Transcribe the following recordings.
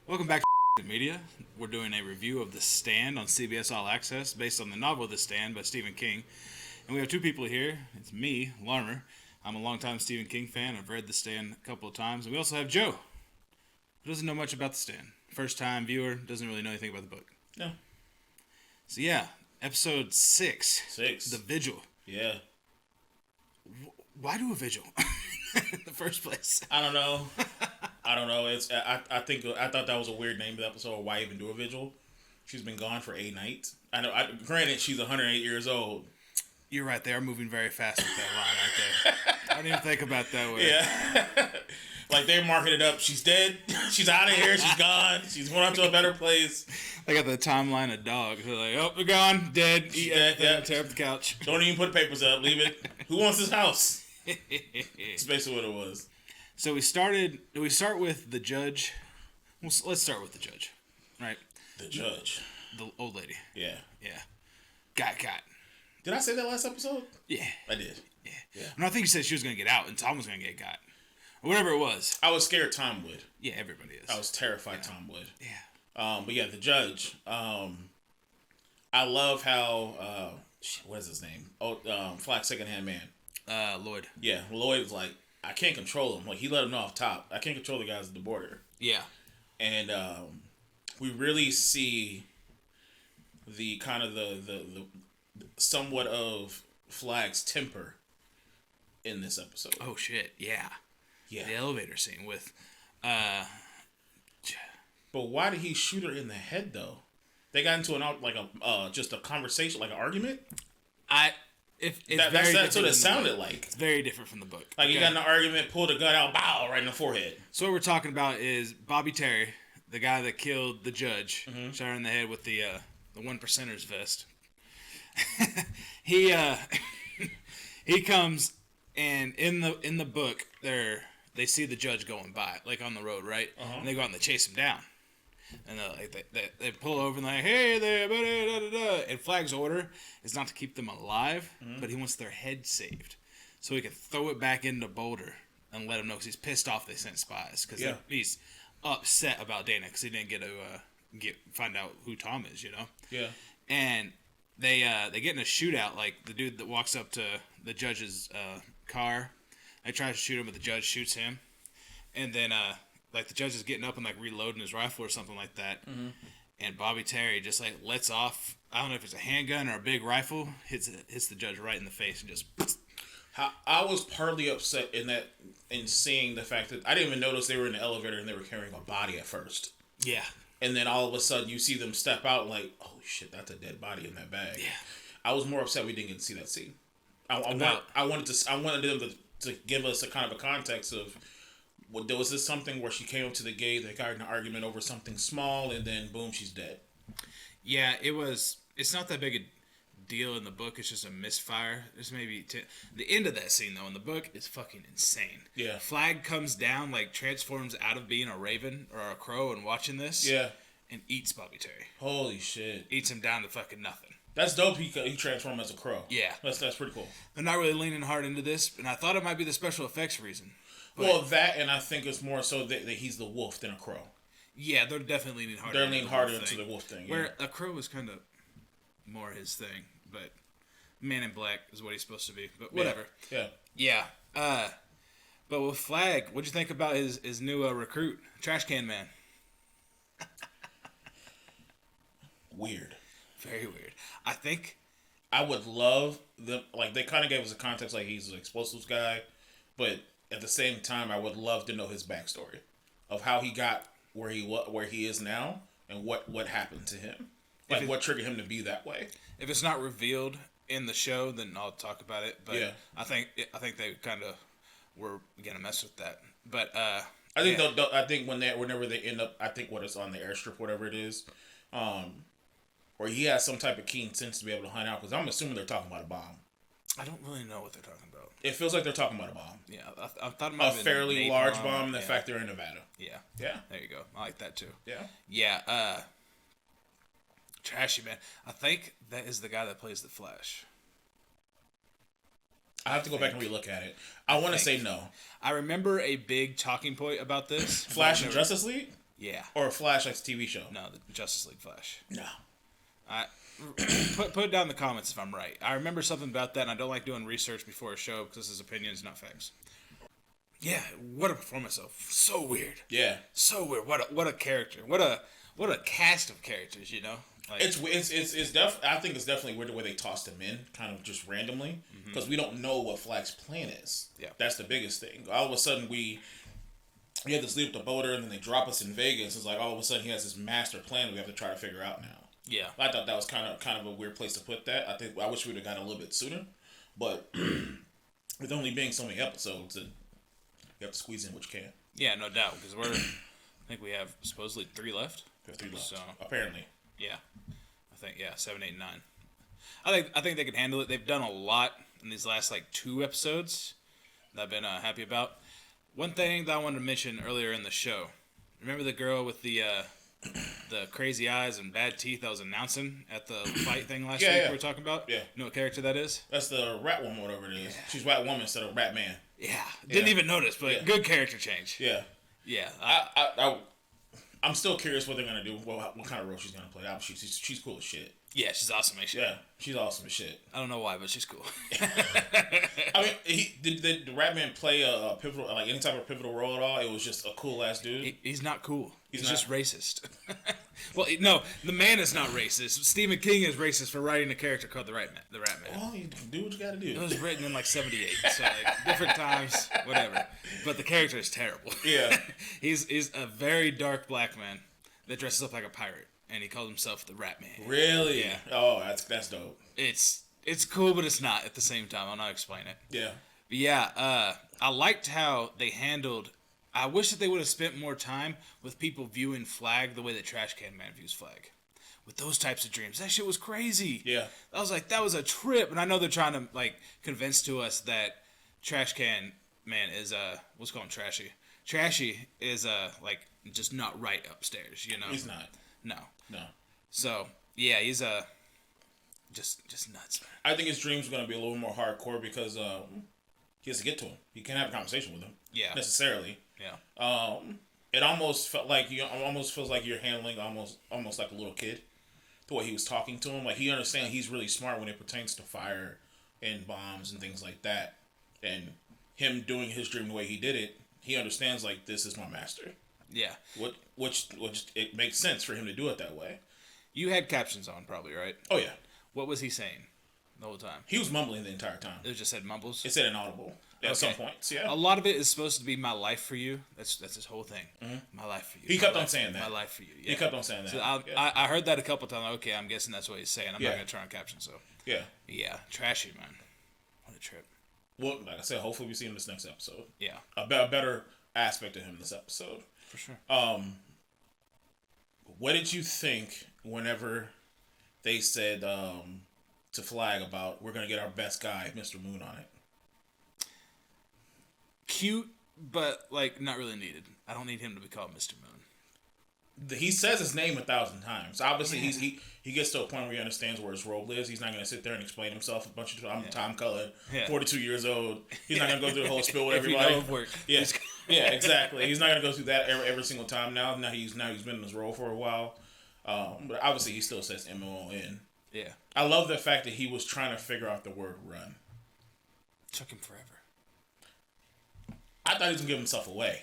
Welcome back to Media. We're doing a review of The Stand on CBS All Access, based on the novel The Stand by Stephen King. And we have two people here. It's me, Larmer. I'm a longtime Stephen King fan. I've read The Stand a couple of times. And we also have Joe, who doesn't know much about The Stand. First-time viewer, doesn't really know anything about the book. No. So yeah, episode 6. 6. The Vigil. Yeah. Why do a vigil in the first place? I don't know. It's I think I thought that was a weird name of the episode. Why even do a vigil? She's been gone for 8 nights. I know. Granted, she's 108 years old. You're right. They are moving very fast with that line right there. I didn't even think about that way. Yeah. Like they're marking it up. She's dead. She's out of here. She's gone. She's going up to a better place. They got the timeline of dogs. They're like, oh, they're gone, dead. Eat everything, yeah. tear up the couch. Don't even put papers up. Leave it. Who wants this house? That's basically what it was. So we start with the judge. Well, let's start with the judge, right? The judge. The old lady. Yeah. Yeah. Got. Did I say that last episode? Yeah. I did. Yeah. And I think you said she was going to get out and Tom was going to get got. Or whatever it was. I was scared Tom would. Yeah, everybody is. I was terrified Tom would. Yeah. But yeah, the judge. I love how what is his name? Flack's secondhand man. Lloyd. Yeah, Lloyd was like, I can't control him. Like he let him know off top. I can't control the guys at the border. Yeah. And we really see the kind of the somewhat of Flack's temper in this episode. Oh shit! Yeah. Yeah. The elevator scene with. But why did he shoot her in the head though? They got into just a conversation, like an argument. That's what it sounded like. It's very different from the book. Like you got in an argument, pulled a gun out, bow, right in the forehead. So what we're talking about is Bobby Terry, the guy that killed the judge, shot her in the head with the one percenters vest. he comes and in the book they see the judge going by, like on the road, right? And they go out and they chase him down. And they pull over and they're like, hey there, buddy, da, da, da. And Flag's order is not to keep them alive, but he wants their head saved. So he can throw it back into Boulder and let them know, because he's pissed off they sent spies. Because he's upset about Dana because he didn't get to find out who Tom is, you know? Yeah. And they get in a shootout, like the dude that walks up to the judge's car. They try to shoot him, but the judge shoots him. And then like the judge is getting up and like reloading his rifle or something like that, and Bobby Terry just like lets off. I don't know if it's a handgun or a big rifle. Hits the judge right in the face and just. I was partly upset in seeing the fact that I didn't even notice they were in the elevator and they were carrying a body at first. Yeah. And then all of a sudden you see them step out like, oh shit, that's a dead body in that bag. Yeah. I was more upset we didn't get to see that scene. I wanted them to give us a kind of a context of. Was this something where she came up to the gate, they got in an argument over something small, and then boom, she's dead? Yeah, it was. It's not that big a deal in the book. It's just a misfire. It's maybe the end of that scene though in the book is fucking insane. Yeah, Flag comes down, like transforms out of being a raven or a crow and watching this. Yeah, and eats Bobby Terry. Holy shit! Eats him down to fucking nothing. That's dope. He transformed as a crow. Yeah, that's pretty cool. They're not really leaning hard into this, and I thought it might be the special effects reason. Well, that, and I think it's more so that he's the wolf than a crow. Yeah, they're definitely leaning harder. They're leaning harder into the wolf thing. Yeah. Where a crow is kind of more his thing, but Man in Black is what he's supposed to be. But whatever. Yeah. But with Flag, what'd you think about his new recruit, Trash Can Man? Weird. Very weird. I think I would love them. Like they kind of gave us a context, like he's an explosives guy, but. At the same time, I would love to know his backstory of how he got where he is now and what happened to him, like what triggered him to be that way. If it's not revealed in the show, then I'll talk about it. But yeah. I think they kind of were gonna mess with that. But I think whenever they end up, I think what it's on the airstrip, whatever it is, where he has some type of keen sense to be able to hunt out. Because I'm assuming they're talking about a bomb. I don't really know what they're talking about. It feels like they're talking about a bomb. Yeah, I thought it might have been a fairly large bomb. In the fact they're in Nevada. Yeah. Yeah. There you go. I like that too. Yeah. Yeah. Trashy Man. I think that is the guy that plays the Flash. I have to go back and relook at it. I want to say no. I remember a big talking point about this. Flash and Justice League? Yeah. Or Flash like the TV show? No, the Justice League Flash. No. I put it down in the comments if I'm right. I remember something about that, and I don't like doing research before a show because this is opinions, not facts. Yeah, what a performance though. So weird. Yeah. So weird. What a character. What a cast of characters, you know? Like, I think it's definitely weird the way they tossed him in, kind of just randomly, because we don't know what Flag's plan is. Yeah. That's the biggest thing. All of a sudden we have to sleep with the boater, and then they drop us in Vegas. It's like all of a sudden he has this master plan we have to try to figure out now. Yeah. I thought that was kind of a weird place to put that. I wish we would have gotten a little bit sooner, but with only being so many episodes, you have to squeeze in what you can. Yeah, no doubt, because I think we have supposedly 3 left. We have 3 left. So, apparently. Yeah. I think 7, 8, 9. I think they can handle it. They've done a lot in these last 2 episodes that I've been happy about. One thing that I wanted to mention earlier in the show. Remember the girl with the crazy eyes and bad teeth that was announcing at the fight thing last week we were talking about? Yeah. You know what character that is? That's the Rat Woman, whatever it is. Yeah. She's Rat Woman instead of Rat Man. Yeah. Didn't even notice, but good character change. Yeah. Yeah. I'm still curious what they're going to do, what kind of role she's going to play. She's cool as shit. Yeah, she's awesome as shit. Yeah, she's awesome as shit. I don't know why, but she's cool. I mean, did the Ratman play a pivotal, any type of pivotal role at all? It was just a cool ass dude. He's not cool. He's just racist. Well, no, the man is not racist. Stephen King is racist for writing a character called the Ratman. Well, you do what you got to do. It was written in 78, so different times, whatever. But the character is terrible. Yeah, he's a very dark black man that dresses up like a pirate. And he called himself the Rat Man. Really? Yeah. Oh, that's dope. It's cool, but it's not at the same time. I'll not explain it. Yeah. But yeah, I liked how they handled. I wish that they would have spent more time with people viewing Flag the way that Trash Can Man views Flag. With those types of dreams. That shit was crazy. Yeah. I was like, that was a trip. And I know they're trying to, convince to us that Trash Can Man is, let's call him Trashy. Trashy is, just not right upstairs, you know? He's not. No. No. So, yeah, he's just nuts. I think his dreams are going to be a little more hardcore because he has to get to him. You can't have a conversation with him. Yeah. Necessarily. Yeah. It almost felt like almost feels like you're handling almost like a little kid. The way he was talking to him, he understands he's really smart when it pertains to fire and bombs and things like that. And him doing his dream the way he did it, he understands this is my master. Yeah. Which it makes sense for him to do it that way. You had captions on, probably, right? Oh yeah. What was he saying the whole time? He was mumbling the entire time. It just said mumbles. It said inaudible at some points. Yeah. A lot of it is supposed to be my life for you. That's his whole thing. Mm-hmm. My life for you. He kept on saying that. My life for you. Yeah. He kept on saying that. So I heard that a couple times. Okay, I'm guessing that's what he's saying. I'm not gonna turn on captions. So. Yeah. Yeah. Trashy, man. What a trip. Well, like I said, hopefully we see him this next episode. Yeah. A better aspect of him this episode. For sure. What did you think whenever they said to Flag about we're gonna get our best guy, Mr. Moon, on it? Cute, but not really needed. I don't need him to be called Mr. Moon. He says his name 1,000 times. Obviously, he gets to a point where he understands where his role is. He's not going to sit there and explain himself a bunch of times. I'm Tom Cullen, 42 years old. He's not going to go through the whole spiel with everybody. Work. Yeah, yeah, exactly. He's not going to go through that every single time. Now he's been in his role for a while. But obviously, he still says MON. Yeah. I love the fact that he was trying to figure out the word run. Took him forever. I thought he was going to give himself away.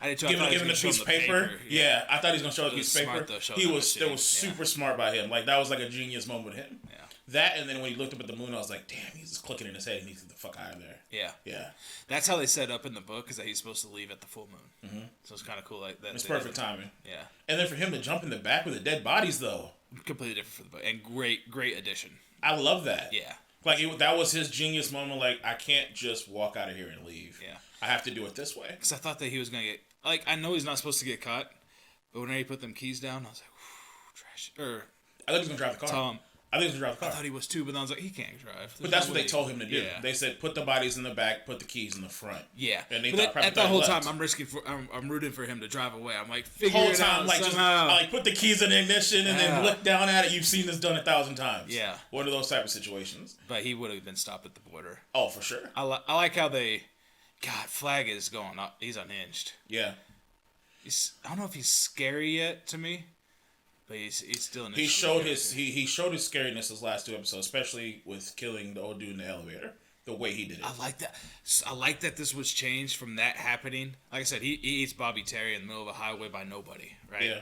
I did too. Giving a piece of paper. Yeah, I thought he was going to show the piece of paper. That was super smart by him. That was a genius moment with him. Yeah. That, and then when he looked up at the moon, I was like, damn, he's just clicking in his head. He needs to get the fuck out of there. Yeah. Yeah. That's how they set up in the book, is that he's supposed to leave at the full moon. Mm-hmm. So it's kind of cool like that. It's perfect timing. Yeah. And then for him to jump in the back with the dead bodies, though. Completely different for the book. And great addition. I love that. Yeah. That was his genius moment. I can't just walk out of here and leave. Yeah. I have to do it this way. Because I thought that he was going to get... I know he's not supposed to get caught, but when he put them keys down, I was like, trash. I thought he was going to drive the car. Tom. I think he was going to drive the car. I thought he was too, but then I was like, he can't drive. But that's what they told him to do. Yeah. They said, put the bodies in the back, put the keys in the front. Yeah. And they at the whole time, I'm rooting for him to drive away. I'm like, figure it out somehow. Just put the keys in the ignition and then look down at it. You've seen this done 1,000 times. Yeah. One of those type of situations. But he would have been stopped at the border. Oh, for sure. I like how they... God, Flag is going up. He's unhinged. Yeah. I don't know if he's scary yet to me, but he's still an. He showed his scariness his last 2 episodes, especially with killing the old dude in the elevator. The way he did it. I like that. I like that this was changed from that happening. Like I said, he eats Bobby Terry in the middle of a highway by nobody, right? Yeah.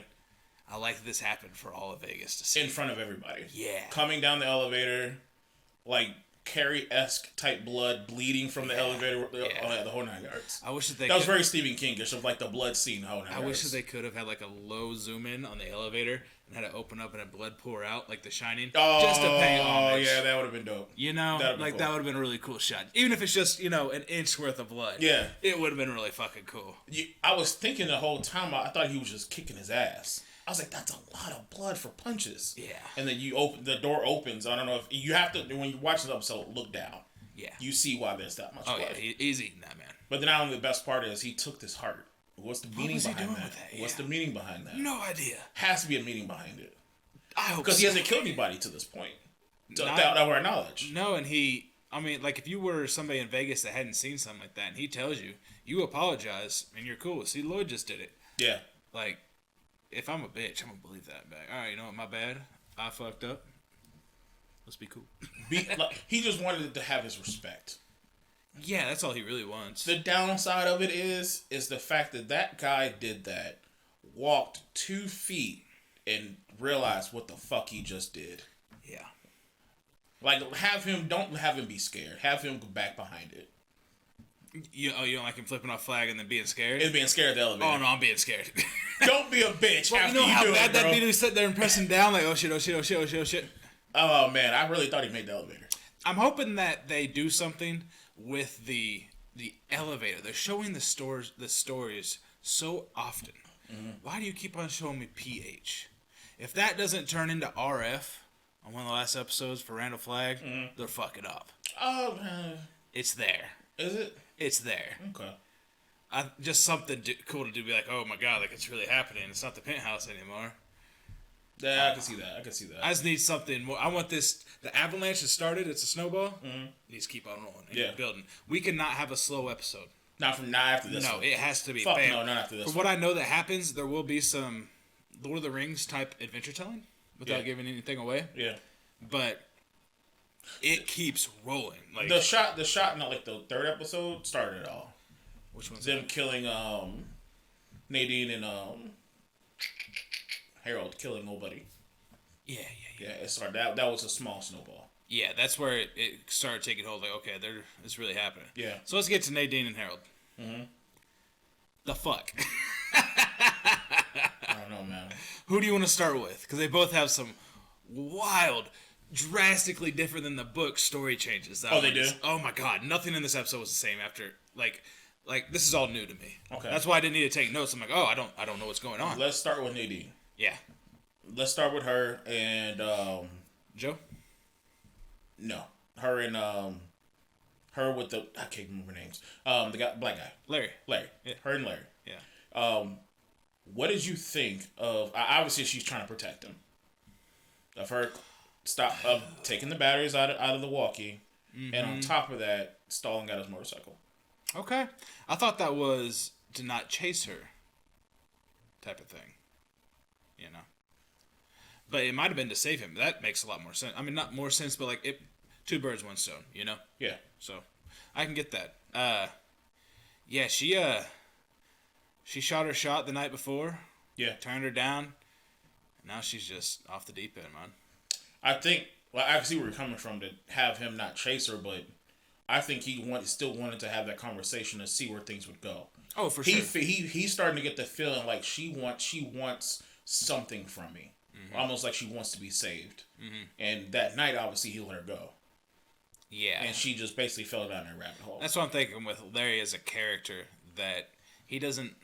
I like this happened for all of Vegas to see. In front of everybody. Yeah. Coming down the elevator, like Carrie-esque type blood bleeding from the elevator. The whole 9 yards. I wish that was very Stephen King-ish of like the blood scene. I wish that they could have had like a low zoom in on the elevator and had it open up and a blood pour out like The Shining. Just to pay homage. Yeah, that would have been dope. You know, that would have been a really cool shot. Even if it's just, an inch worth of blood. Yeah. It would have been really fucking cool. I was thinking the whole time, I thought he was just kicking his ass. I was like, that's a lot of blood for punches. Yeah. And then the door opens. I don't know if you have to, when you watch the episode, look down. Yeah. You see why there's that much blood. Oh, yeah, he's eating that, man. But then now the best part is he took this heart. What's the meaning behind that? Yeah. What's the meaning behind that? No idea. Has to be a meaning behind it. I hope because he hasn't killed anybody to this point. That our knowledge. No, and if you were somebody in Vegas that hadn't seen something like that, and he tells you, you apologize, and you're cool. See, Lloyd just did it. Yeah. Like, if I'm a bitch, I'm gonna believe that back. All right, you know what? My bad. I fucked up. Let's be cool. He just wanted to have his respect. Yeah, that's all he really wants. The downside of it is the fact that guy did that, walked 2 feet, and realized what the fuck he just did. Yeah. Like, don't have him be scared. Have him go back behind it. You don't like him flipping off flag and then being scared? It's being scared of the elevator. Oh, no, I'm being scared. Don't be a bitch well, after you how do bad it, bro. that dude who's sitting there and pressing down like, oh shit, oh shit, oh shit, oh shit, oh shit. Oh, man, I really thought he made the elevator. I'm hoping that they do something with the elevator. They're showing the stories so often. Mm-hmm. Why do you keep on showing me PH? If that doesn't turn into RF on one of the last episodes for Randall Flagg, they're fucking up. Oh, it's there. Is it? It's there. Okay. Just something cool to do. Be like, oh my god, like it's really happening. It's not the penthouse anymore. Yeah, I can see that. I just need something more. I want this. The avalanche has started. It's a snowball. Mm-hmm. It needs to keep on rolling. Keep building. We cannot have a slow episode. Not after this. No, one. It has to be. Fuck no, not after this. From what I know that happens, there will be some Lord of the Rings type adventure telling without giving anything away. Yeah. But it keeps rolling. Like the shot in like the 3rd episode started it all. Which one's them killing Nadine and Harold killing nobody. Yeah. It started that was a small snowball. Yeah, that's where it started taking hold. Like, okay, it's really happening. Yeah. So let's get to Nadine and Harold. Mm-hmm. The fuck. I don't know, man. Who do you want to start with? Because they both have some wild, drastically different than the book story changes. They do? Oh my god, nothing in this episode was the same after like this is all new to me. Okay. That's why I didn't need to take notes. I'm like, oh, I don't know what's going on. Let's start with Nadine. Yeah. Let's start with her and Joe? No. Her and her with the I can't remember names. The guy, black guy. Larry. Yeah. Her and Larry. Yeah. What did you think of obviously she's trying to protect him. Of her taking the batteries out of the walkie, and on top of that, Stalin got his motorcycle. Okay. I thought that was to not chase her type of thing. You know. But it might have been to save him. That makes a lot more sense. I mean, not more sense, but like 2 birds, 1 stone, you know? Yeah. So, I can get that. Yeah, she shot her shot the night before. Yeah. Turned her down. Now she's just off the deep end, man. I think, well, I can see where you're coming from to have him not chase her, but I think he still wanted to have that conversation to see where things would go. Oh, for sure. He's starting to get the feeling like she wants something from me. Mm-hmm. Almost like she wants to be saved. Mm-hmm. And that night, obviously, he let her go. Yeah. And she just basically fell down a rabbit hole. That's what I'm thinking with Larry as a character, that he doesn't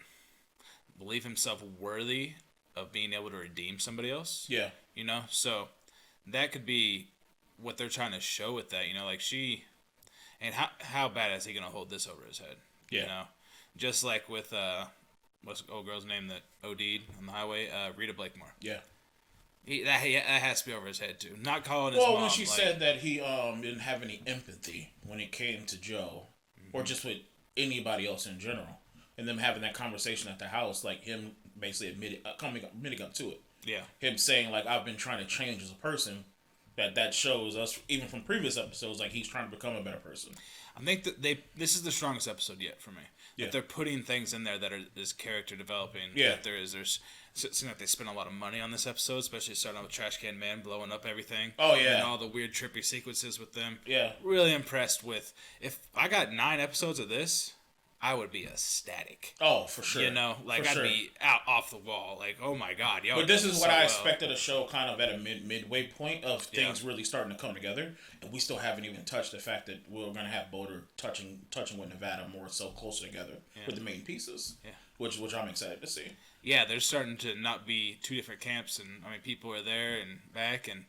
believe himself worthy of being able to redeem somebody else. Yeah. You know? So, that could be what they're trying to show with that. You know, like she... And how bad is he going to hold this over his head? Yeah. You know? Just like with... what's the old girl's name that OD'd on the highway? Rita Blakemore. Yeah. That has to be over his head, too. Not calling his mom. Well, when she said that he didn't have any empathy when it came to Joe, or just with anybody else in general, and them having that conversation at the house, like him basically admitting up to it. Yeah. Him saying like, I've been trying to change as a person. That shows us, even from previous episodes, like he's trying to become a better person. I think that this is the strongest episode yet for me. Yeah. That they're putting things in there that is character developing. Yeah. That there's it seems like they spent a lot of money on this episode, especially starting out with Trash Can Man blowing up everything. Oh yeah. And all the weird trippy sequences with them. Yeah. Really impressed with, if I got 9 episodes of this, I would be ecstatic. Oh, for sure. You know, like for I'd sure. be out off the wall. Like, oh my god, yo. But this is what I expected a show kind of at a midway point of things really starting to come together, and we still haven't even touched the fact that we're gonna have Boulder touching with Nevada more so closer together with the main pieces. Yeah. Which I'm excited to see. Yeah, they're starting to not be 2 different camps, and I mean people are there and back, and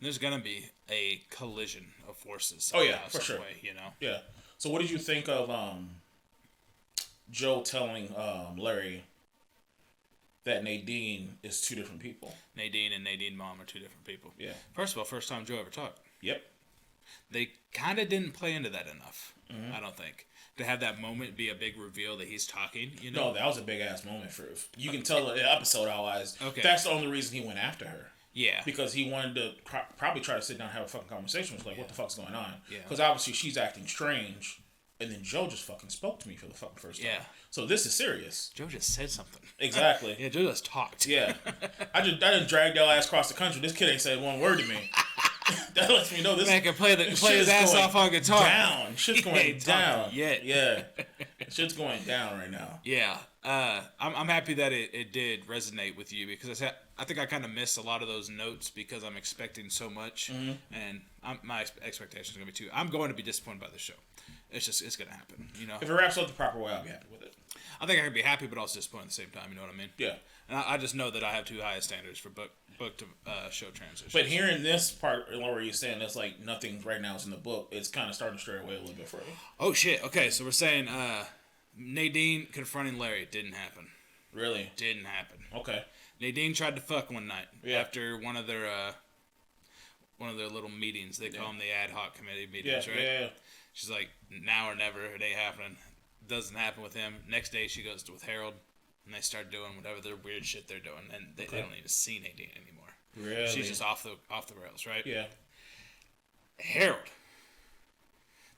there's gonna be a collision of forces. Oh yeah, for sure. Way, you know. Yeah. So what did you think of Joe telling Larry that Nadine is 2 different people? Nadine and Nadine Mom are 2 different people. Yeah. First of all, first time Joe ever talked. Yep. They kind of didn't play into that enough, I don't think. To have that moment be a big reveal that he's talking, you know? No, that was a big-ass moment for... You can tell the episode how-wise. Okay. That's the only reason he went after her. Yeah. Because he wanted to probably try to sit down and have a fucking conversation. What the fuck's going on? Yeah. Because obviously she's acting strange. And then Joe just fucking spoke to me for the fucking first time. Yeah. So this is serious. Joe just said something. Exactly. Yeah, Joe just talked. Yeah. I just dragged your ass across the country. This kid ain't said one word to me. That lets me know this man can play his ass off on guitar. Down. Shit's going down. Yeah. Shit's going down right now. Yeah. I'm happy that it did resonate with you, because I think I kind of missed a lot of those notes because I'm expecting so much, and my expectations are going to be too. I'm going to be disappointed by the show. It's going to happen, you know. If it wraps up the proper way, I'll be happy with it. I think I can be happy, but also disappointed at the same time. You know what I mean? Yeah. And I just know that I have too high standards for book to show transitions. But hearing this part where you're saying that's like nothing right now is in the book, it's kind of starting to stray away a little bit further. Oh shit! Okay, so we're saying Nadine confronting Larry didn't happen. Really? Didn't happen. Okay. Nadine tried to fuck one night after one of their little meetings. They call them the ad hoc committee meetings, right? Yeah. She's like, now or never, it ain't happening. Doesn't happen with him. Next day, she goes with Harold, and they start doing whatever their weird shit they're doing, and they don't even see Nadine anymore. Really? She's just off the rails, right? Yeah. Harold.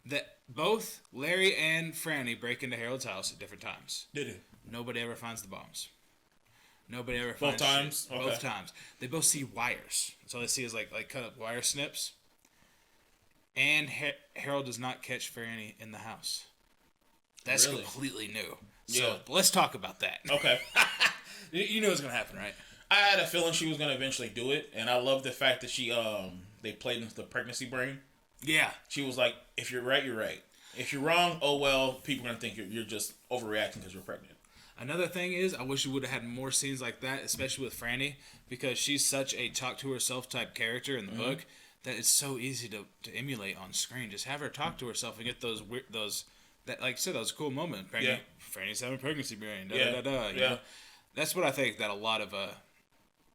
That both Larry and Franny break into Harold's house at different times. Did it? Nobody ever finds the bombs. Nobody ever Both finds times? shit. Okay. Both times. They both see wires. That's all they see is like cut up wire snips. And Harold does not catch Franny in the house. That's completely new. So let's talk about that. Okay. You know what's gonna happen, right? I had a feeling she was gonna eventually do it, and I love the fact that she they played into the pregnancy brain. Yeah. She was like, if you're right, you're right. If you're wrong, oh well, people are gonna think you're just overreacting because you're pregnant. Another thing is, I wish we would have had more scenes like that, especially with Franny, because she's such a talk to herself type character in the book that it's so easy to emulate on screen. Just have her talk to herself and get those that, like you said, those cool moments. Franny's having a pregnancy brain. You know? That's what I think that a lot of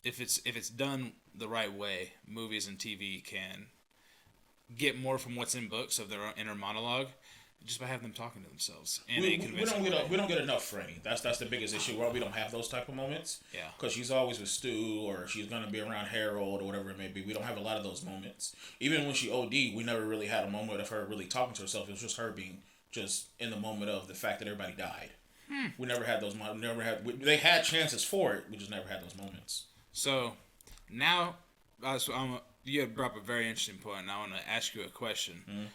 if it's done the right way, movies and TV can get more from what's in books of their own inner monologue, just by having them talking to themselves. And we don't get enough Franny. That's the biggest issue. Where we don't have those type of moments. Yeah. Because she's always with Stu, or she's gonna be around Harold, or whatever it may be. We don't have a lot of those moments. Even when she OD'd, we never really had a moment of her really talking to herself. It was just her being just in the moment of the fact that everybody died. We never had those moments. They had chances for it. We just never had those moments. So now, you have brought up a very interesting point, and I want to ask you a question.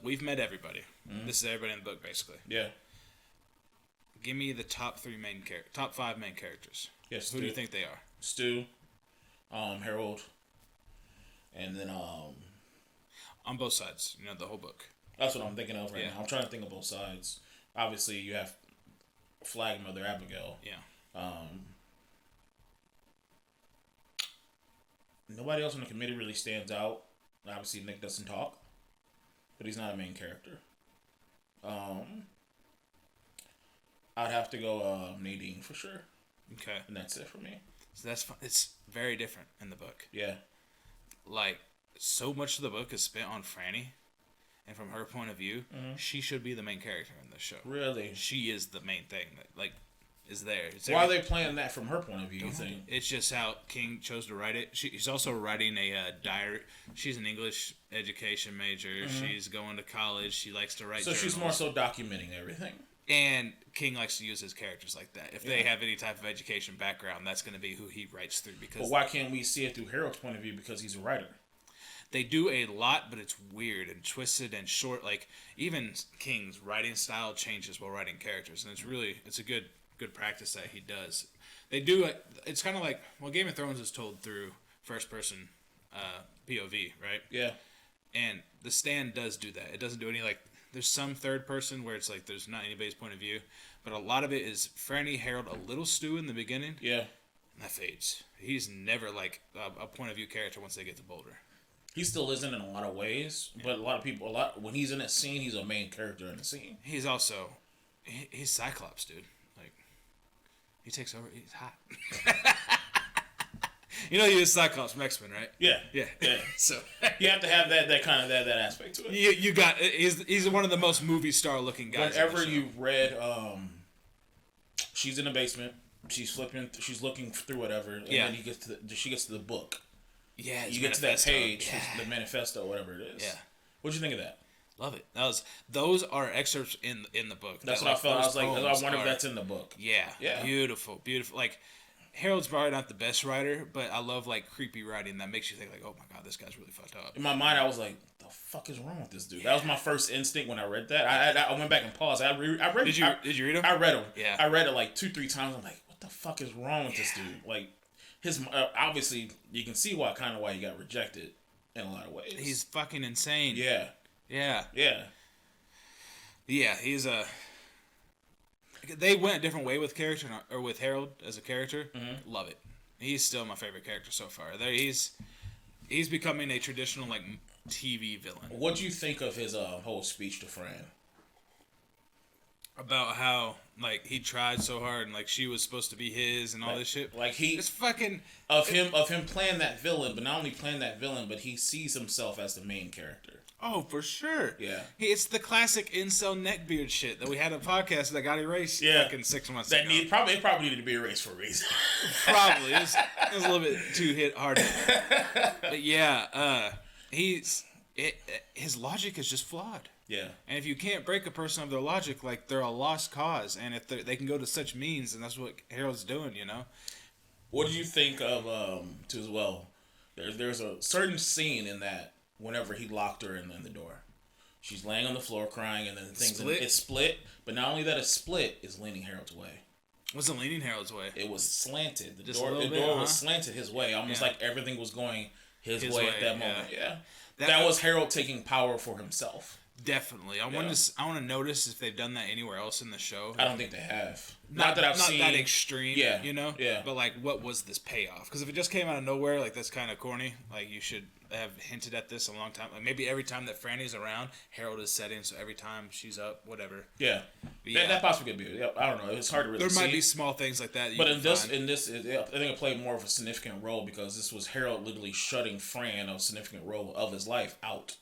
We've met everybody. This is everybody in the book, basically. Yeah. Give me the top 5 main characters. Yes. Who do you think they are? Stu, Harold, and then on both sides. You know, the whole book. That's what I'm thinking of right now. I'm trying to think of both sides. Obviously, you have Flag Mother Abigail. Yeah. Nobody else on the committee really stands out. Obviously, Nick doesn't talk, but he's not a main character. I'd have to go Nadine for sure. Okay. And that's it for me. So that's fun. It's very different in the book. Yeah. Like, so much of the book is spent on Franny, and from her point of view, she should be the main character in this show. Really? She is the main thing that, like, is there. Why are they playing that from her point of view, you think? It's just how King chose to write it. She's also writing a diary. She's an English education major. She's going to college. She likes to write So journals. she's more so documenting everything. And King likes to use his characters like that. If they have any type of education background, that's going to be who he writes through. Because but why can't we see it through Harold's point of view? Because he's a writer. They do a lot, but it's weird and twisted and short. Like, even King's writing style changes while writing characters. And it's a good practice that he does. They do it. It's kind of like, well, Game of Thrones is told through first person POV, right? Yeah. And The Stand does do that. It doesn't do any, like, there's some third person where it's like there's not anybody's point of view, but a lot of it is Franny, Harold, a little Stu in the beginning. Yeah. And that fades. He's never like a point of view character once they get to Boulder. He still isn't in a lot of ways, but a lot of people, when he's in a scene, he's a main character in the scene. He's also, he's Cyclops, dude. Like, he takes over. He's hot. You know, he is Cyclops from X-Men, right? Yeah. Yeah. So you have to have that kind of that aspect to it. You got. He's one of the most movie star looking guys. Whenever you've read, she's in the basement. She's looking through whatever, and then she gets to the book. Yeah, you get to that page, the manifesto, whatever it is. Yeah. What'd you think of that? Love it. Those are excerpts in the book. That's what I felt. I was like, I wonder if that's in the book. Yeah. Beautiful. Like, Harold's probably not the best writer, but I love, like, creepy writing that makes you think, like, oh my god, this guy's really fucked up. In my mind, I was like, the fuck is wrong with this dude? That was my first instinct when I read that. I went back and paused. I read. Did you read them? I read them. Yeah. I read it like 2-3 times. I'm like, what the fuck is wrong with this dude? Like, his obviously you can see why he got rejected in a lot of ways. He's fucking insane. Yeah. He's a. They went a different way with character or with Harold as a character. Love it. He's still my favorite character so far. He's becoming a traditional like TV villain. What do you think of his whole speech to Fran? About how like he tried so hard and like she was supposed to be his and all this shit. Like it's fucking of him playing that villain, but not only playing that villain, but he sees himself as the main character. Oh, for sure. Yeah. It's the classic incel neckbeard shit that we had a podcast that got erased fucking 6 months ago. It probably needed to be erased for a reason. Probably. It was a little bit too hit hard. But yeah, his logic is just flawed. Yeah. And if you can't break a person of their logic, like, they're a lost cause. And if they can go to such means, and that's what Harold's doing, you know? What do you think of, too, as well? There's a certain scene in that whenever he locked her in the door. She's laying on the floor crying, and then it's split. But not only that it's split, it's leaning Harold's way. Wasn't leaning Harold's way. It was slanted. The Just door was slanted his way. Almost like everything was going his way at that moment. Yeah. That was Harold taking power for himself. Definitely. I want to notice if they've done that anywhere else in the show. I don't think they have. Not that I've seen. Not that extreme. Yeah. You know? Yeah. But, like, what was this payoff? Because if it just came out of nowhere, like, that's kind of corny. Like, you should have hinted at this a long time. Like, maybe every time that Franny's around, Harold is setting, so every time she's up, whatever. Yeah. That possibly could be. Yeah, I don't know. It's hard to really see. There might be small things like that. But in this, I think it played more of a significant role because this was Harold literally shutting Fran, a significant role of his life, out.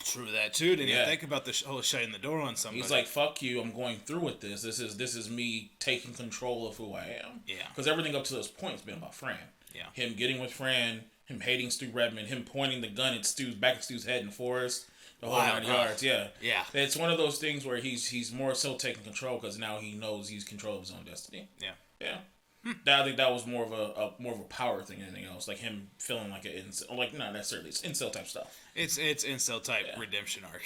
True that too. Didn't even think about the whole shutting the door on somebody. He's like, "Fuck you! I'm going through with this. This is me taking control of who I am." Yeah. Because everything up to this point has been about Fran. Yeah. Him getting with Fran, him hating Stu Redman, him pointing the gun at Stu's head in the forest, the whole 9 yards. Yeah. Yeah. It's one of those things where he's more so taking control because now he knows he's control of his own destiny. Yeah. Yeah. I think that was more of a power thing than anything else. Like him feeling like not necessarily. It's incel type stuff. It's incel type redemption arc.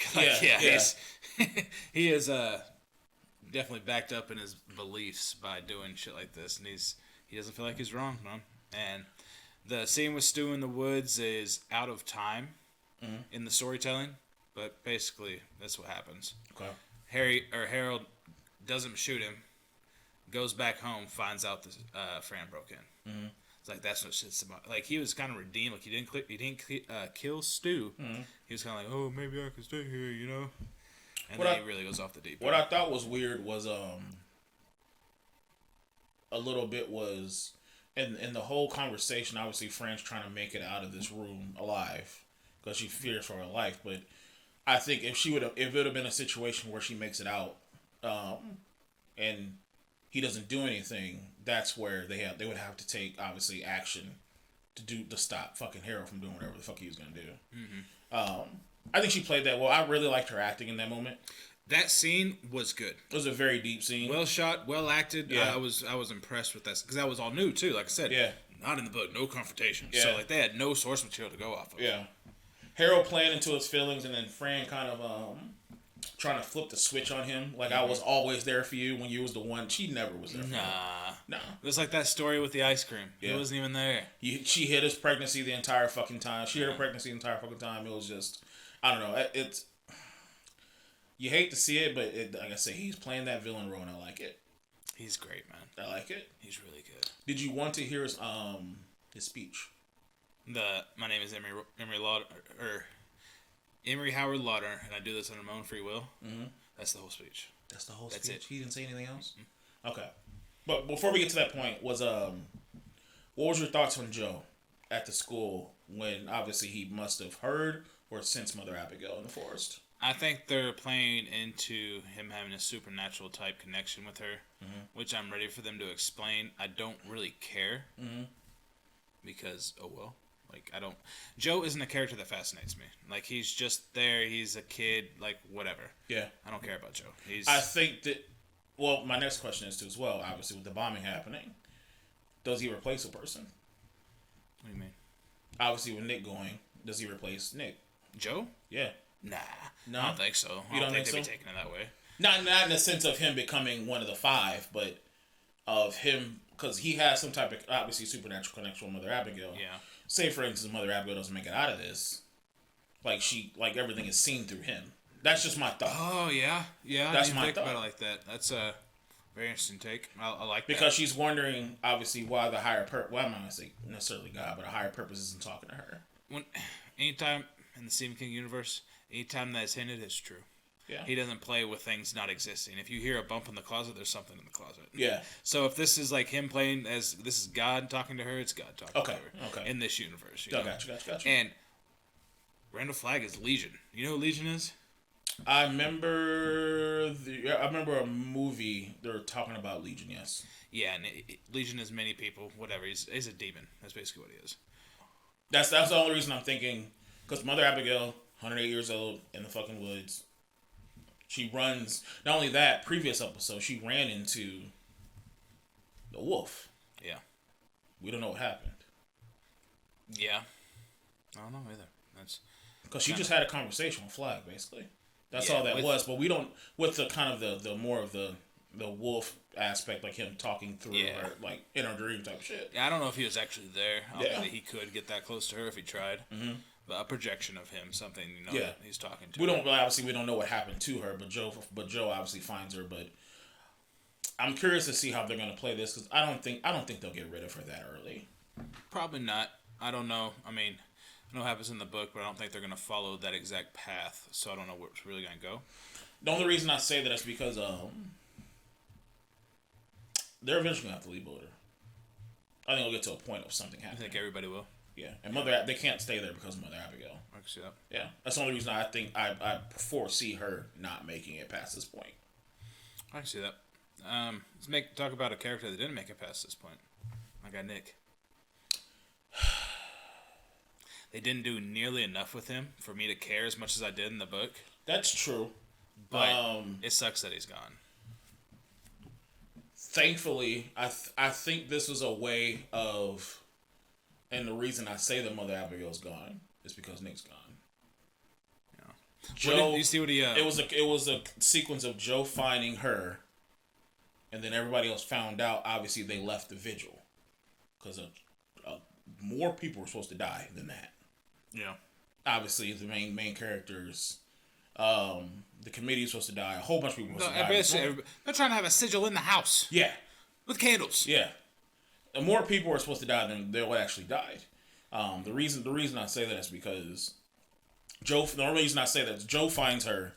He is definitely backed up in his beliefs by doing shit like this, and he doesn't feel like he's wrong, man. And the scene with Stu in the woods is out of time in the storytelling, but basically that's what happens. Okay. Harold doesn't shoot him. Goes back home, finds out that Fran broke in. Mm-hmm. It's like that's what shit's about. Like he was kind of redeemed. Like he didn't kill Stu. Mm-hmm. He was kind of like, oh, maybe I can stay here, you know. And then he really goes off the deep end. What I thought was weird was a little bit was in the whole conversation. Obviously, Fran's trying to make it out of this room alive because she fears for her life. But I think if it would have been a situation where she makes it out, and he doesn't do anything, that's where they would have to take obviously action to stop fucking Harold from doing whatever the fuck he was gonna do. Mm-hmm. I think she played that well. I really liked her acting in that moment. That scene was good. It was a very deep scene. Well shot, well acted. Yeah. I was impressed with that because that was all new too. Like I said, not in the book, no confrontation. Yeah. So like they had no source material to go off of. Yeah. Harold playing into his feelings, and then Fran kind of trying to flip the switch on him. Like, I was always there for you when you was the one. She never was there for him. Nah. It was like that story with the ice cream. Yeah. He wasn't even there. She hid his pregnancy the entire fucking time. She hid her pregnancy the entire fucking time. It was just, I don't know. It's you hate to see it, but like I say, he's playing that villain role, and I like it. He's great, man. I like it. He's really good. Did you want to hear his speech? My name is Emery Howard Lauder, and I do this under my own free will. Mm-hmm. That's the whole speech. That's the whole speech? That's it. He didn't say anything else? Mm-hmm. Okay. But before we get to that point, what was your thoughts on Joe at the school when obviously he must have heard or sensed Mother Abigail in the forest? I think they're playing into him having a supernatural type connection with her, which I'm ready for them to explain. I don't really care because, oh well. Like, I don't... Joe isn't a character that fascinates me. Like, he's just there. He's a kid. Like, whatever. Yeah. I don't care about Joe. I think that... Well, my next question is, too, as well. Obviously, with the bombing happening, does he replace a person? What do you mean? Obviously, with Nick going, does he replace Nick? Joe? Yeah. Nah. No? I don't think so. You don't think they'd so? Be taking it that way. Not in the sense of him becoming one of the five, but of him... Because he has some type of, obviously, supernatural connection with Mother Abigail. Yeah. Say, for instance, Mother Abigail doesn't make it out of this. Like, everything is seen through him. That's just my thought. Oh, yeah. Yeah, that's my thought. About it like that. That's a very interesting take. I like that. Because she's wondering, obviously, why the higher purpose... Well, I'm not going to say necessarily God, but a higher purpose isn't talking to her. Anytime in the Stephen King universe, anytime that's hinted, it's true. Yeah. He doesn't play with things not existing. If you hear a bump in the closet, there's something in the closet. Yeah. So if this is like him playing as this is God talking to her, it's God talking to her. Okay. In this universe. You know? Gotcha. And Randall Flagg is Legion. You know who Legion is? I remember a movie they were talking about Legion. Yes. Yeah, and Legion is many people. Whatever. He's a demon. That's basically what he is. That's the only reason I'm thinking, because Mother Abigail, 108 years old, in the fucking woods. She runs. Not only that, previous episode, she ran into the wolf. Yeah. We don't know what happened. Yeah. I don't know either. That's because she just had a conversation with Flag, basically. That's all that was. But we don't, with the kind of the more of the wolf aspect, like him talking through her, like in her dream type shit. Yeah, I don't know if he was actually there. I don't think that he could get that close to her if he tried. Mm-hmm. But a projection of him, something that he's talking to. We don't know what happened to her, but Joe obviously finds her. But I'm curious to see how they're gonna play this because I don't think they'll get rid of her that early. Probably not. I don't know. I mean, I know what happens in the book, but I don't think they're gonna follow that exact path. So I don't know where it's really gonna go. The only reason I say that is because they're eventually gonna have to leave Boulder. I think it'll get to a point of something happening. I think everybody will. Yeah, and they can't stay there because of Mother Abigail. I can see that. Yeah, that's the only reason I think I foresee her not making it past this point. I can see that. Let's talk about a character that didn't make it past this point. My guy Nick. They didn't do nearly enough with him for me to care as much as I did in the book. That's true, but it sucks that he's gone. Thankfully, I think this was a way of. And the reason I say that Mother Abigail's gone is because Nick's gone. Yeah. Joe, you see what he? It was a sequence of Joe finding her, and then everybody else found out. Obviously, they left the vigil because more people were supposed to die than that. Yeah. Obviously, the main characters, the committee was supposed to die. A whole bunch of people were supposed to die. They're trying to have a sigil in the house. Yeah. With candles. Yeah. And more people were supposed to die than they actually died. The reason I say that is because the reason I say that is Joe finds her.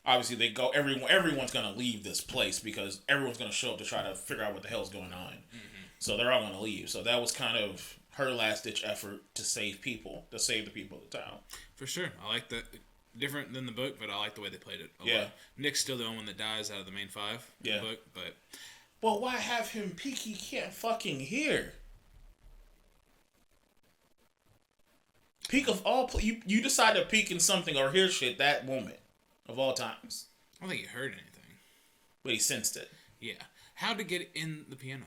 Obviously, they go. Everyone's gonna leave this place because everyone's gonna show up to try to figure out what the hell's going on. Mm-hmm. So they're all gonna leave. So that was kind of her last ditch effort to save the people of the town. For sure, I like that. different than the book, but I like the way they played it a Yeah. lot. Nick's still the only one that dies out of the main 5 in the book, but... Well, why have him peek? He can't fucking hear. Peek of all... You decide to peek in something or hear shit that moment of all times. I don't think he heard anything. But he sensed it. Yeah. How'd it get in the piano?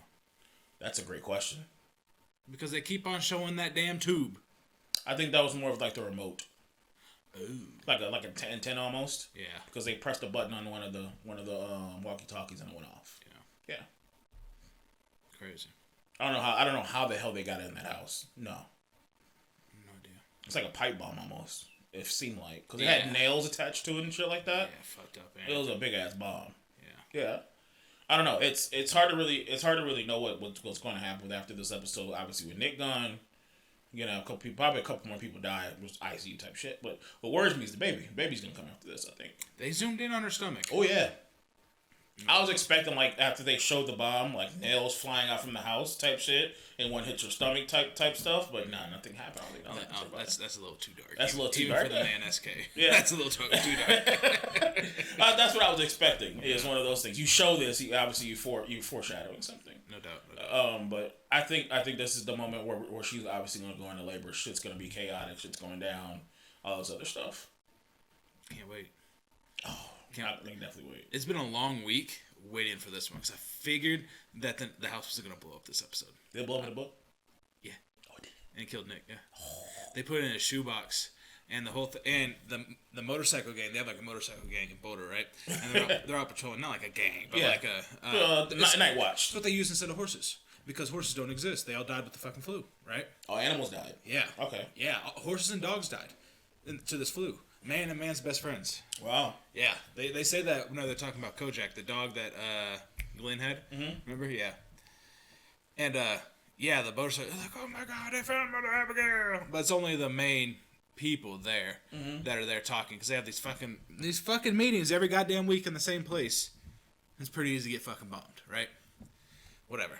That's a great question. Because they keep on showing that damn tube. I think that was more of like the remote. Ooh. Like a 10 almost. Yeah. Because they pressed a button on one of the walkie-talkies and it went off. Yeah. Crazy. I don't know how the hell they got in that house. No idea. It's like a pipe bomb almost. It seemed like because it had nails attached to it and shit like that. Yeah, fucked up. Man. It was a big ass bomb. Yeah. I don't know. It's hard to really know what's going to happen after this episode. Obviously, with Nick gone, probably a couple more people die. It was ICU type shit. But what worries me is the baby. The baby's gonna come after this. I think they zoomed in on her stomach. Oh yeah. I was expecting, like, after they showed the bomb, like, nails flying out from the house type shit, and one hits your stomach type stuff, but nah, nothing happened. I don't think that's a little too dark. That's a little too even dark. For the man SK. Yeah. That's a little too dark. That's what I was expecting. It's one of those things. You show this, obviously you foreshadowing something. No doubt. But I think this is the moment where she's obviously going to go into labor. Shit's going to be chaotic. Shit's going down. All this other stuff. Can't wait. Oh. I can definitely wait. It's been a long week waiting for this one because I figured that the house was going to blow up this episode. Did it blow up in the book? Yeah. Oh, it did. And it killed Nick. Yeah. Oh. They put it in a shoebox, and the whole and the motorcycle gang. They have like a motorcycle gang in Boulder, right? And they're out patrolling, not like a gang, but like a night watch. That's what they use instead of horses because horses don't exist. They all died with the fucking flu, right? Oh, animals died. Yeah. Okay. Yeah, horses and dogs died to this flu. Man and man's best friends. Wow. Yeah. They say that when they're talking about Kojak, the dog that Glenn had. Mm-hmm. Remember? Yeah. And, the boat's like, oh my God, they found Mother Abigail. But it's only the main people there that are there talking because they have these fucking meetings every goddamn week in the same place. It's pretty easy to get fucking bombed, right? Whatever.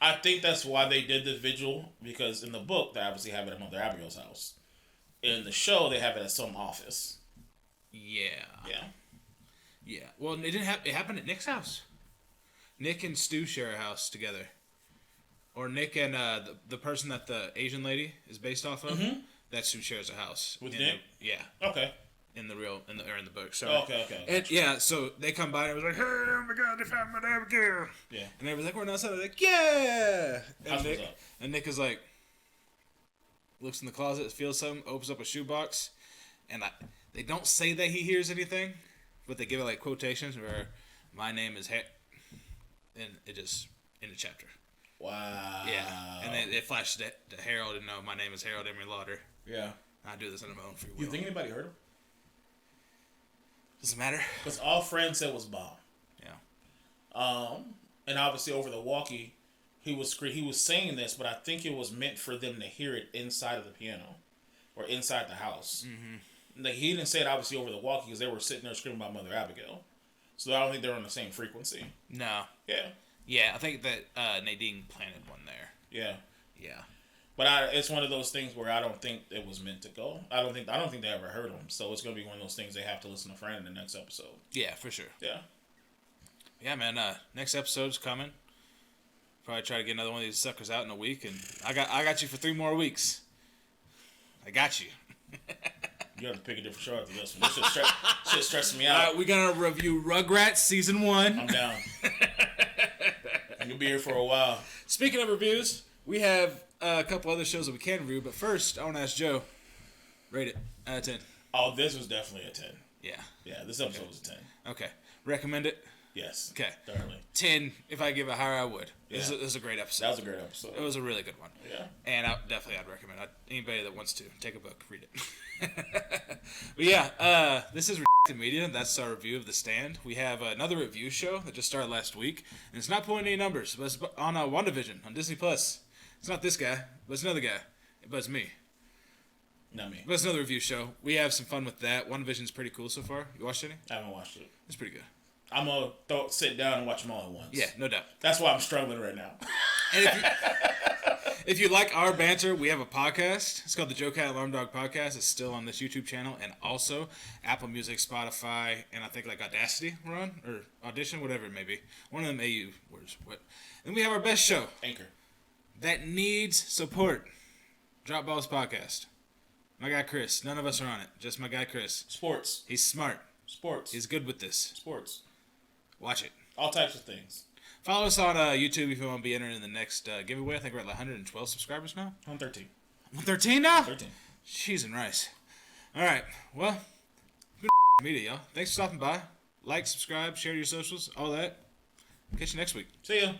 I think that's why they did this vigil because in the book, they obviously have it at Mother Abigail's house. In the show, they have it at some office. Yeah. Yeah. Yeah. Well, it didn't it happened at Nick's house. Nick and Stu share a house together. Or Nick and the person that the Asian lady is based off of. Mm-hmm. That's who shares a house. With Nick? Yeah. Okay. In the book. So okay. And, yeah, so they come by and it was like, hey, oh my God, they found my Abigail. Yeah. And they was like, we're not outside. Like, yeah. And Nick is like, looks in the closet, feels something, opens up a shoebox, and they don't say that he hears anything, but they give it like quotations where my name is and it just in the chapter. Wow. Yeah, and then it flashes to Harold, and no, my name is Harold Emery Lauder. Yeah. I do this under my own free will. You think anybody heard him? Does it matter? Because all Fran said was bomb. Yeah. And obviously over the walkie. He was saying this, but I think it was meant for them to hear it inside of the piano or inside the house. Mm-hmm. Like, he didn't say it obviously over the walkie because they were sitting there screaming about Mother Abigail. So I don't think they're on the same frequency. No. Yeah. Yeah, I think that Nadine planted one there. Yeah. Yeah. But it's one of those things where I don't think it was meant to go. I don't think they ever heard him. So it's gonna be one of those things they have to listen to Fran in the next episode. Yeah, for sure. Yeah. Yeah, man. Next episode's coming. Probably try to get another one of these suckers out in a week, and I got you for 3 more weeks. I got you. You have to pick a different show after this one. This shit's stressing me out. All right, we're gonna review Rugrats season 1. I'm down. You'll be here for a while. Speaking of reviews, we have a couple other shows that we can review, but first I want to ask Joe, rate it out of 10. Oh, this was definitely a 10. Yeah. Yeah, this episode was a 10. Okay. Recommend it? Yes. Okay. Thoroughly. 10. If I give it higher, I would. Yeah. This is a great episode. That was a great episode. It was a really good one. Yeah. And I'd recommend it. Anybody that wants to, take a book, read it. But yeah, this is Redacted Media. That's our review of The Stand. We have another review show that just started last week. And it's not pulling any numbers, but it's on WandaVision on Disney+. It's not this guy, but it's another guy. But it's me. Not me. But it's another review show. We have some fun with that. WandaVision's pretty cool so far. You watched any? I haven't watched it. It's pretty good. I'm going to sit down and watch them all at once. Yeah, no doubt. That's why I'm struggling right now. And if you like our banter, we have a podcast. It's called the Joecat Larmdog Podcast. It's still on this YouTube channel and also Apple Music, Spotify, and I think like Audacity we're on, or Audition, whatever it may be. One of them AU words. What? Then we have our best show. Anchor. That needs support. Drop Balls Podcast. My guy Chris. None of us are on it. Just my guy Chris. Sports. He's smart. Sports. He's good with this. Sports. Watch it. All types of things. Follow us on YouTube if you want to be entered in the next giveaway. I think we're at 112 subscribers now. 113. 113 now? 13. Cheese and rice. All right. Well, good media, y'all. Thanks for stopping by. Like, subscribe, share your socials, all that. Catch you next week. See ya.